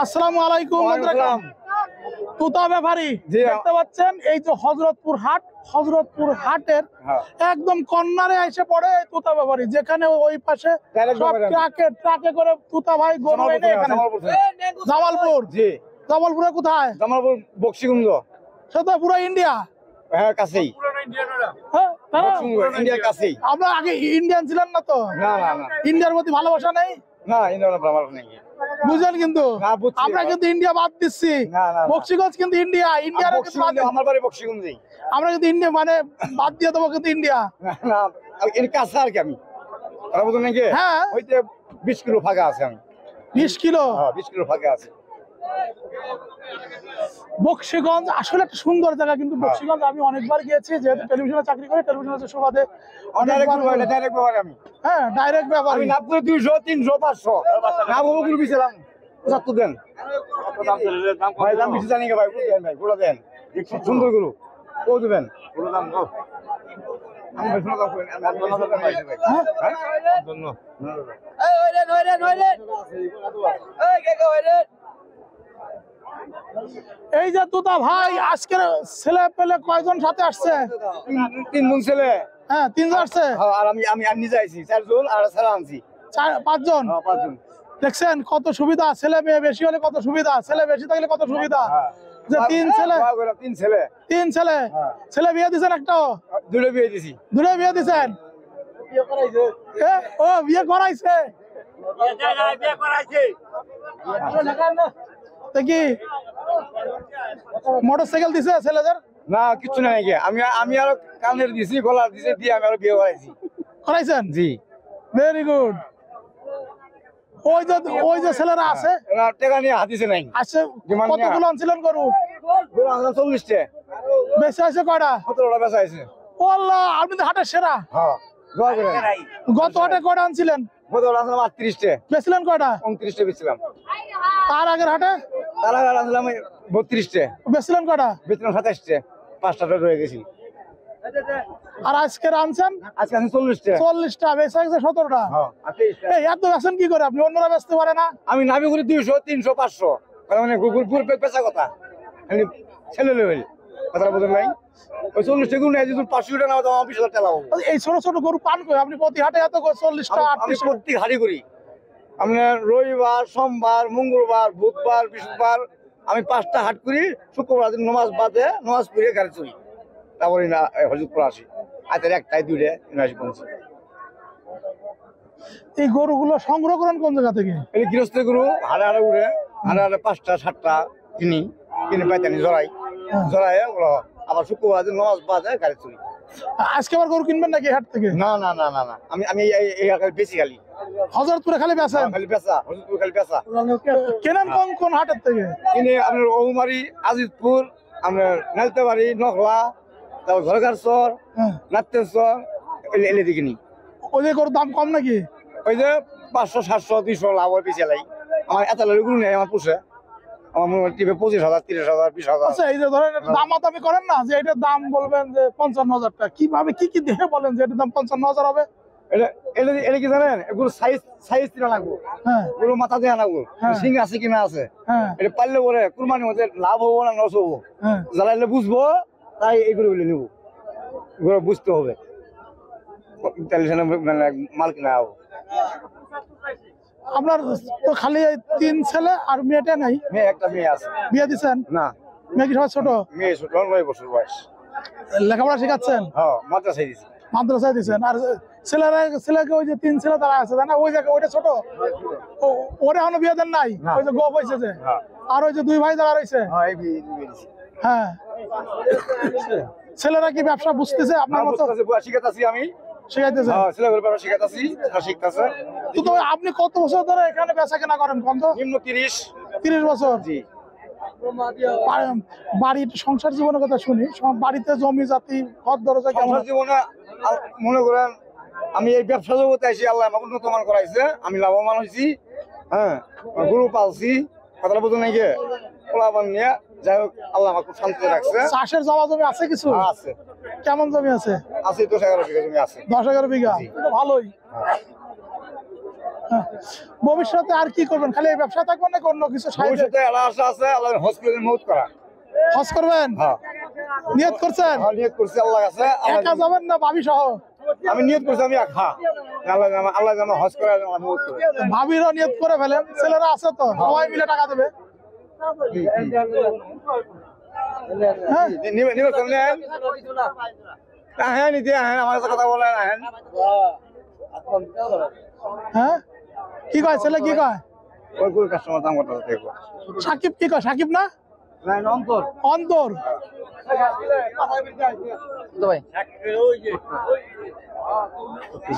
আসসালামু আলাইকুম। তুতা ব্যাপারী দেখতে পাচ্ছেন এই যে হযরতপুর হাটের একদম কর্নারে এসে পড়ে তুতা ব্যাপারী, যেখানে ওই পাশে সব ট্রাকে করে তুতা ভাই গরু এনে এখানে জামালপুর। জি, জামালপুরে কোথায়? জামালপুর বক্সিগঞ্জ। সেটা পুরো ইন্ডিয়া। হ্যাঁ, কাছেই। ইন্ডিয়ার কাছেই। আমরা আগে ইন্ডিয়ান ছিলেন না তো? না না না, ইন্ডিয়ার প্রতি ভালোবাসা নেই। না, ইন্ডিয়ার ভালোবাসা নেই। বুঝলেন? কিন্তু আমরা কিন্তু ইন্ডিয়া বাদ দিচ্ছি। বক্সিগঞ্জ কিন্তু ইন্ডিয়া। ইন্ডিয়ার আমার বাড়ি বক্সিগঞ্জেই। আমরা কিন্তু ইন্ডিয়া মানে বাদ দিয়ে দেবো কিন্তু ইন্ডিয়া। না, এর কাছে আর কি আমি বুঝলেন নাকি? হ্যাঁ, হইতে 20 কিলো ফাঁকা আছে। আমি 20 কিলো? হ্যাঁ, 20 কিলো ফাঁকা আছে। বক্সিগঞ্জ আসলে একটা সুন্দর জায়গা, কিন্তু বক্সিগঞ্জ আমি অনেকবার গিয়েছি, যেহেতু টেলিভিশনে চাকরি করি, টেলিভিশনের সুবাদে অনেকবার। হ্যাঁ, ডাইরেক্ট ব্যাপার। আমি নাম করে 200 300 500 নাম ওগুলো বিছিলাম 75 দেন ভাই। দাম বেশি জানি ভাই, বুঝলেন ভাই? গুলো দেন সুন্দর গুলো ও দিবেন। গুলো দাম কত? আমি ভাই শোনা দাম কই আমি ভাই। হ্যাঁ জন্য এই ওইরে এই কে ওইরে। এই যে তুতা ভাই, আজকের ছেলে পেলে কয়জন সাথে আসছে? 3 জন ছেলে। হ্যাঁ, 3 জন আসছে। আর আমি নিজে আইছি 4 জন, আর ছেলে আনছি 5 জন। হ্যাঁ, 5 জন। দেখছেন কত সুবিধা? ছেলে মেয়ে বেশি হলে কত সুবিধা, ছেলে বেশি থাকলে কত সুবিধা। যে 3 ছেলে। ছেলে বিয়ে দিছেন? একটাও? দুটো বিয়ে দিছি। দুটো বিয়ে দিছেন? ও বিয়ে করাইছে। কি মোটরসাইকেল দিছে ছেলেদের? না, কিছু নাই। আমি আরো কানের দিছি, গলার দিছি, দিয়ে আমি আরো বিয়ে করাইছেন। জি, ভেরি গুড। ওই যে ছেলেরা আছে টাকা নিয়ে হাতিছে নাই। আচ্ছা, কতগুলো আনছিলেন গরু? 40টা। বেচা আছে কয়টা? 17টা বেচা আছে। ও আল্লাহ, আপনি তো হাটের সেরা। হ্যাঁ, দোয়া করেন। গত হাটে কয়টা আনছিলেন? গত হাটে আনছিলাম 38টা। বেচলেন কয়টা? 29টা বেচলাম। তার আগের হাটে? তার আগে আনছিলাম 32টা। বেচলেন কয়টা? বেচলাম 27টা। 5টা রয়ে গেছি। আর আজকে আনছেন? আজকে আনছি 40টা। 40টা বেচা গেছে 17টা। হ্যাঁ, এই এত বেচেন কি করে আপনি? অন্যরা বেচতে পারে না? আমি নামি করি 200 300 500, মানে গুড় বেচা কথা। আমি ছেলে লেভেল কথা বলেন নাই। ওই 40টা গরু নেই, যদি 500 টাকা নাও, 20,000 টাকা লাগবে। এই ছোট ছোট গরু পান করে আপনি প্রতি হাটে এত 40টা 38? প্রতি হাটে করি। আমি রবিবার, সোমবার, মঙ্গলবার, বুধবার, বৃহস্পতিবার আমি 5টা হাট করি। শুক্রবার দিন নামাজ বাদে নামাজ পড়ে গাড়ি চড়ি, তারপরে না হজরতপুর আসি। হাতের 1টায় 2টা আসি পৌঁছি। এই গরুগুলো সংগ্রহ করেন কোন জায়গা থেকে? এই গৃহস্থ গরু হাড়ে হাড়ে উড়ে, হাড়ে হাড়ে 5টা 7টা কিনে পাইতানি জড়াই ওগুলো আবার শুক্রবার দিন নামাজ বাদে গাড়ি চড়ি। আজকে আবার গরু কিনবেন নাকি হাট থেকে? না না না না না, আমি এই বেশি খালি হযরতপুরে খালি বেচা? খালি বেচা, হযরতপুর খালি বেচা। কেনেন কোন হাটের থেকে? কিনে আপনার ওমারি, আজিতপুর, আপনার নালতেবাড়ি, নখলা, তারপর ঝরগারচর, নাট্যেশ্বর, এলে দিকে নি। ওই যে গরুর দাম কম নাকি? ওই যে 500 700 200 লাভ হয় বেশি লাই। আমার এত গরু নেই আমার পুষে। আমার মনে হয় 25,000 30,000 20,000। আচ্ছা, এই যে ধরেন দামাদামি করেন না, যে এটার দাম বলবেন যে 55,000 টাকা, কিভাবে কি দেখে বলেন যে এটার দাম 55,000 হবে? এটা কি জানেন? এগুলো সাইজ কিনা লাগবো। হ্যাঁ, এগুলো মাথা দেওয়া লাগবো, সিং আছে কিনা আছে। হ্যাঁ, এটা পারলে পরে কুরবানি মধ্যে লাভ হবো না লস হবো, জ্বালাইলে বুঝবো। তাই এগুলো নেবো, এগুলো বুঝতে হবে, মাল কিনা হবো। আপনার তো খালি 3 ছেলে আর মেয়েটা নাই? একটা মেয়ে আছে। বিয়ে দিচ্ছেন? না, মেয়ে কি সবাই ছোট? মেয়ে ছোট, 9 বছর বয়স। লেখাপড়া শেখাচ্ছেন? হ্যাঁ, মাদ্রাসায় দিচ্ছি। মাদ্রাসায় দিচ্ছেন। আর ছেলেকে ওই যে 3 ছেলে তারা আছে না, ওই জায়গায় ওইটা ছোট, ওরা এখনো বিয়ে দেন নাই? ওই যে গোপ হয়েছে যে, আর ওই যে 2 ভাই যারা রয়েছে। হ্যাঁ, ছেলেরা কি ব্যবসা বুঝতেছে আপনার মতো? শিখাতেছি আমি, শিখাইতেছে। ছেলেগুলো ব্যবসা শিখাতেছি, শিখতেছে। তো আপনি কত বছর ধরে এখানে বেচা কেনা করেন? কত? নিম্ন 30 বছর। জি। বাড়ির সংসার জীবনের কথা শুনি, বাড়িতে জমি জাতি ঘর দরজা কেমন? জীবনে মনে করেন আমি এই ব্যবসা জগতে আইছি, আল্লাহ আমাকে উন্নতমান করাইছে, আমি লাভবান হয়েছি। হ্যাঁ, গরু পালছি, কথা বলতে নাই গে পোলাবান নিয়ে। যাই হোক, আল্লাহ আমাকে শান্তি রাখছে। চাষের জমা জমি আছে কিছু? আছে। কেমন জমি আছে? আছে 10-11 বিঘা জমি আছে। 10-11 বিঘা, ভালোই। ভবিষ্যতে আর কি করবেন? খালি এই ব্যবসা থাকবেন নাকি অন্য কিছু সাইডে? ভবিষ্যতে আল্লাহ আশা আছে, আল্লাহ হসপিটালে মৌত করা। হজ করবেন? হ্যাঁ নিয়ত করছেন? নিয়ত করছি আল্লাহ কাছে। একা যাবেন না ভাবি সহ? আমি নিয়ত করছি আমি একা, আল্লাহ যেন হজ করে আমার মৌত করে। ভাবিরও নিয়ত করে ফেলেন, ছেলেরা আছে তো সবাই মিলে টাকা দেবে। হ্যাঁ নির্বাচন নেন, হ্যাঁ নিতে হ্যাঁ আমার সাথে কথা বলেন। হ্যাঁ কি কয় ছেলে, কি কয়? ওই কোনো কাস্টমার দাম কথা দেখবো। সাকিব কি কয়? সাকিব না অন্তর অন্তর?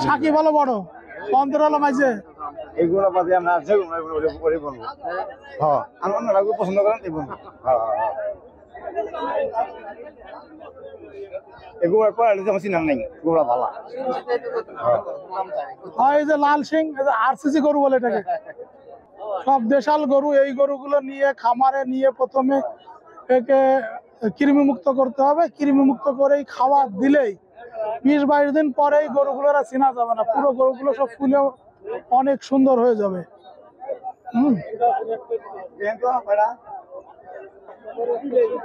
সাকিব হলো বড়, অন্তর হলো মাঝে। এইগুলো বাদে আমরা যেগুলো করে বলবো। হ্যাঁ আমি অন্য রাখবো, পছন্দ করেন এই বলবো। এগুলো করে আমার চিনার নেই, এগুলো ভালো। এই যে লাল সিং আরসিসি গরু বলে এটাকে, সব দেশাল গরু। এই গরুগুলো নিয়ে খামারে নিয়ে প্রথমে একে কৃমি মুক্ত করতে হবে। কৃমি মুক্ত করেই খাওয়া দিলেই 20-22 দিন পরেই গরুগুলো আর চেনা যাবে না, পুরো গরুগুলো সব ফুলে অনেক সুন্দর হয়ে যাবে।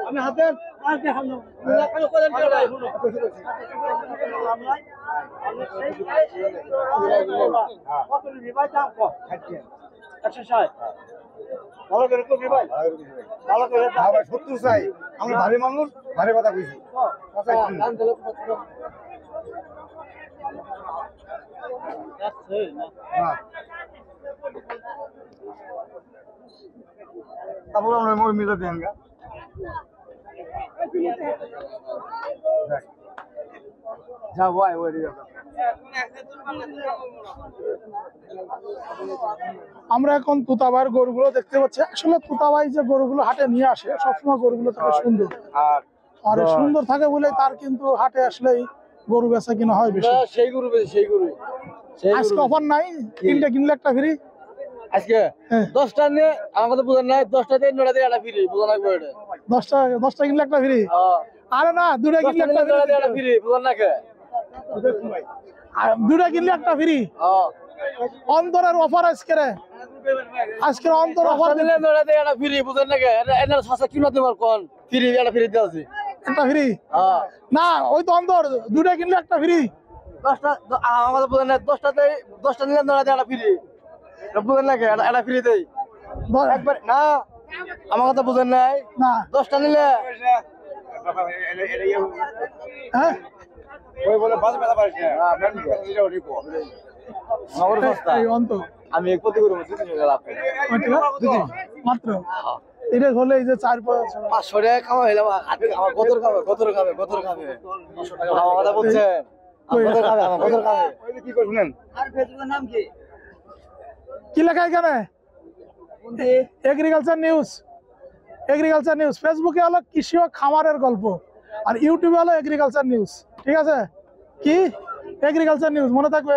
আমি হাতে সত্তর চাই, আমরা ভারী মানুষ, ভারী কথা বুঝি। তারপর আমরা মই মিলে দেন গা যা ভাই ওই আমরা এখন তুতাবাইয়ের গরুগুলো দেখতে পাচ্ছি। আসলে তুতাবাই যে গরুগুলো হাটে নিয়ে আসে সবসময় গরুগুলো থাকে সুন্দর, আর সুন্দর থাকে বলে তার কিন্তু হাটে আসলেই গরু বেচা কিনা হয় বেশি। সেই গরু সেই গরু। আজকে অফার নাই, 3টে কিনলে একটা ফ্রি। আজকে 10টা নিয়ে আমার কথা বুঝেন নাই, 10টা দিয়ে 9টা দিয়ে একটা ফ্রি, বুঝেন না? 10টা কিনলে একটা ফ্রি? আরে না, 2টা কিনলে একটা ফ্রি, বুঝেন না? কে 2টা কিনলে একটা ফ্রি? অন্তরের অফার আজকে রে, আজকের অন্তর অফার দিলে 9টা দিয়ে একটা ফ্রি, বুঝেন না? কে এনার সাসা কিনা তোমার কোন ফ্রি একটা ফ্রি দিতে আছে, একটা ফ্রি? না ওই তো অন্তর, 2টা কিনলে একটা ফ্রি। 10টা আমার কথা বুঝেন না, 10টা নিলে 9টা দিয়ে একটা ফ্রি, বুঝেন না? কে একটা ফ্রি দেই একবার না, আমার কথা বুঝেন নাই? না 10টা নিলে হ্যাঁ ওই বলে বাস মেলা পারিস না, আমি এক প্রতি করবো মাত্র এটা হলে এই যে 500 টাকা খাওয়া হইলাম, আমার গদর খাবে, গদর খাবে, গদর খাবে, 500 টাকা আমার কথা বুঝছেন? গদর খাবে, আমার গদর খাবে। কি করে শুনেন? আর ফেসবুকের নাম কি? কি লেখা এখানে? Agriculture news. Agriculture news. ফেসবুকে হলো কৃষি ও খামারের গল্প, আর ইউটিউবে হলো এগ্রিকালচার নিউজ। ঠিক আছে? কি এগ্রিকালচার নিউজ মনে থাকবে?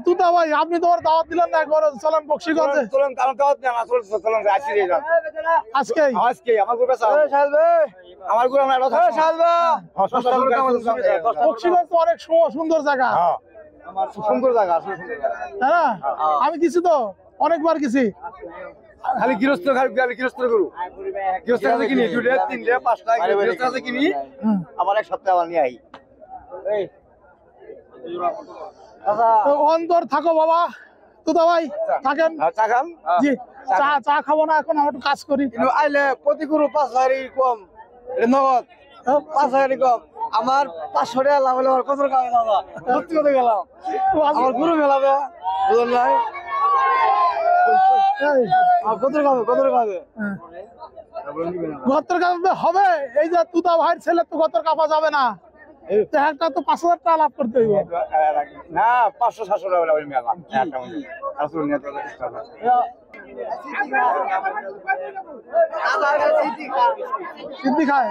তুতা ভাই আপনি তোমার দাওয়াত দিলেন না একবার? চলেন বক্সিগঞ্জে চলেন, কারণ দাওয়াত দেন, আসলে চলেন আসি রে যান আজকে। আজকে আমার গ্রুপে চাও শালবে, আমার গ্রুপ আমরা এটা শালবে বক্সিগঞ্জ তো অনেক সুন্দর জায়গা। হ্যাঁ আমার সুন্দর জায়গা, আসলে সুন্দর জায়গা। হ্যাঁ আমি গেছি তো, অনেকবার গেছি। খালি গৃহস্থ, খালি গৃহস্থ গরু, গৃহস্থ কাছে কিনি 2টা 3টা 5টা গৃহস্থ কাছে কিনি, আবার এক সপ্তাহ আবার নিয়ে আই। অন্তর থাকো বাবা, তুতা ভাই থাকেন। চা খান? জি চা খাবো না এখন, আমি একটু কাজ করি। কিন্তু আইলে প্রতি গরু 5,000 কম, নগদ 5,000 কম। আমার 500 টাকা লাভ হলে আমার কত খাবে দাদা, সত্যি কথা গেলাম, আমার গরু মেলাবে, বুঝলেন নাই? কত খাবে, কত খাবে? গতর কাপা হবে? এই যে তুতা ভাইয়ের ছেলে তো গতর কাপা যাবে না, একটা তো 5,000 টাকা লাভ করতে হইব না। 500-700 টাকা লাগবে মেলা আসলে নিয়ে তো সিদ্ধি খায়।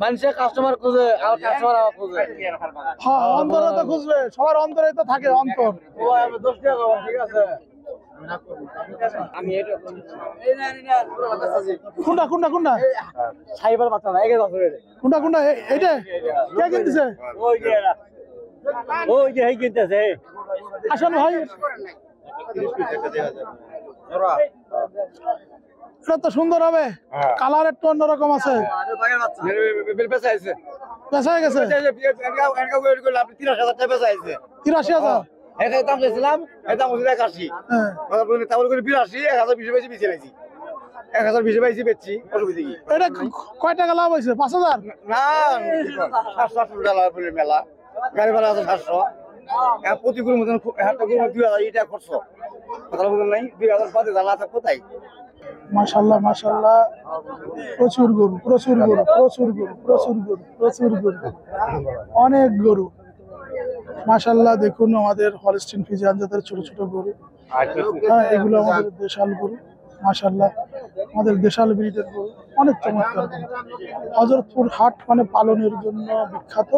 মানুষের কাস্টমার খুঁজে, আর কাস্টমার আমার খুঁজে। হ্যাঁ অন্তরে তো খুঁজবে, সবার অন্তরে তো থাকে অন্তর। ঠিক আছে। কোনটা কোনটা কোনটা সাইবার বাচ্চা না 1 বছরের কোনটা কোনটা এইটা কে কিনতেছে ওই যে এই কিনতেছে আসেন ভাই এটা তো সুন্দর হবে কালার একটু অন্যরকম আছে বেচা হয়ে গেছে 83,000 দাম চাইছিলাম দাম হচ্ছে 81 তারপর করে 82 1020 বেশি বেশি লাইছি 1020 বেশি বেচছি অসুবিধা কি এটা কয় টাকা লাভ হয়েছে 5,000 না 700 টাকা বলে মেলা গাড়ি ভাড়া আছে 700 প্রতি গরুর মতন একটা গরু 2000 এটা খরচ কথা বলুন নাই 2000 বাদে জানা আছে কোথায় মাশাআল্লাহ মাশাআল্লাহ প্রচুর গরু প্রচুর গরু প্রচুর গরু প্রচুর গরু প্রচুর গরু অনেক গরু মাশাআল্লাহ দেখুন আমাদের হলস্টিন ফ্রিজিয়ান জাতের ছোট ছোট গরু হ্যাঁ এগুলো আমাদের দেশাল গরু মাশাআল্লাহ আমাদের দেশাল ব্রিডের গরু অনেক চমৎকার গরু হযরতপুর হাট মানে পালনের জন্য বিখ্যাত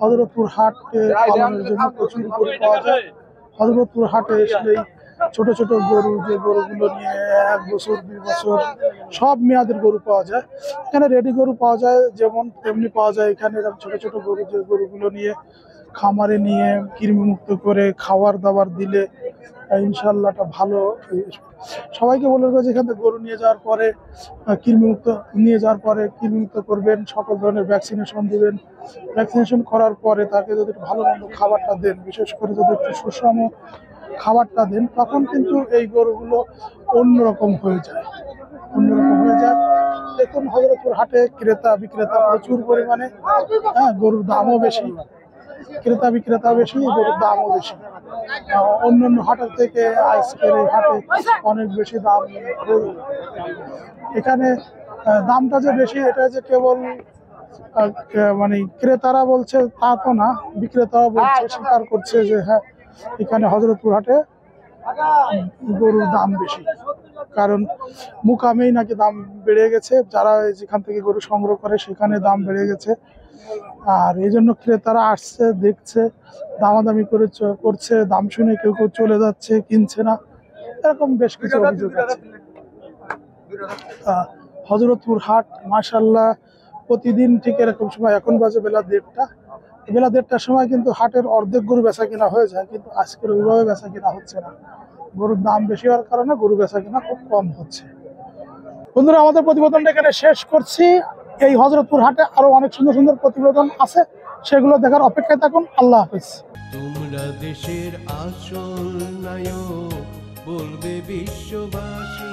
হযরতপুর হাটে পালনের জন্য প্রচুর গরু পাওয়া যায় হযরতপুর হাটে আসলেই ছোট ছোট গরু যে গরুগুলো নিয়ে 1 বছর 2 বছর সব মেয়াদের গরু পাওয়া যায় এখানে রেডি গরু পাওয়া যায় যেমন তেমনি পাওয়া যায় এখানে এরকম ছোট ছোট গরু যে গরুগুলো নিয়ে খামারে নিয়ে কৃমিমুক্ত করে খাবার দাবার দিলে ইনশাল্লাহটা ভালো সবাইকে বলে দেবো যে এখান থেকে গরু নিয়ে যাওয়ার পরে কৃমিমুক্ত করবেন সকল ধরনের ভ্যাকসিনেশন দিবেন ভ্যাকসিনেশন করার পরে তাকে যদি একটু ভালো মন্দ খাবারটা দেন বিশেষ করে যদি একটু সুষম খাবারটা দেন তখন কিন্তু এই গরুগুলো অন্যরকম হয়ে যায় দেখুন হযরতপুর হাটে ক্রেতা বিক্রেতা প্রচুর পরিমাণে হ্যাঁ গরুর দামও বেশি ক্রেতা বিক্রেতা বেশি গরুর দামও বেশি অন্যান্য হাটের থেকে আজকের এই হাটে অনেক বেশি দাম এখানে দামটা যে বেশি এটা যে কেবল মানে ক্রেতারা বলছে তা তো না বিক্রেতারা বলছে স্বীকার করছে যে হ্যাঁ এখানে হযরতপুর হাটে গরুর দাম বেশি কারণ মুকামেই নাকি দাম বেড়ে গেছে যারা যেখান থেকে গরু সংগ্রহ করে সেখানে দাম বেড়ে গেছে আর এই জন্য ক্রেতারা আসছে দেখছে দামাদামি করছে দাম শুনে কেউ কেউ চলে যাচ্ছে কিনছে না এরকম বেশ কিছু অভিযোগ আছে হযরতপুর হাট মাশাআল্লাহ প্রতিদিন ঠিক এরকম সময় এখন বাজে বেলা 1:30টার সময় কিন্তু হাটের অর্ধেক গরু বেচা কিনা হয়ে যায় কিন্তু আজকের ওইভাবে বেচা কিনা হচ্ছে না গরুর দাম বেশি হওয়ার কারণে গরু বেচা কিনা খুব কম হচ্ছে বন্ধুরা আমাদের প্রতিবেদনটা এখানে শেষ করছি এই হযরতপুর হাটে আরো অনেক সুন্দর সুন্দর প্রতিবেদন আছে সেগুলো দেখার অপেক্ষায় থাকুন আল্লাহ হাফেজ তোমরা দেশের আসল নায়ক বলবে বিশ্ববাসী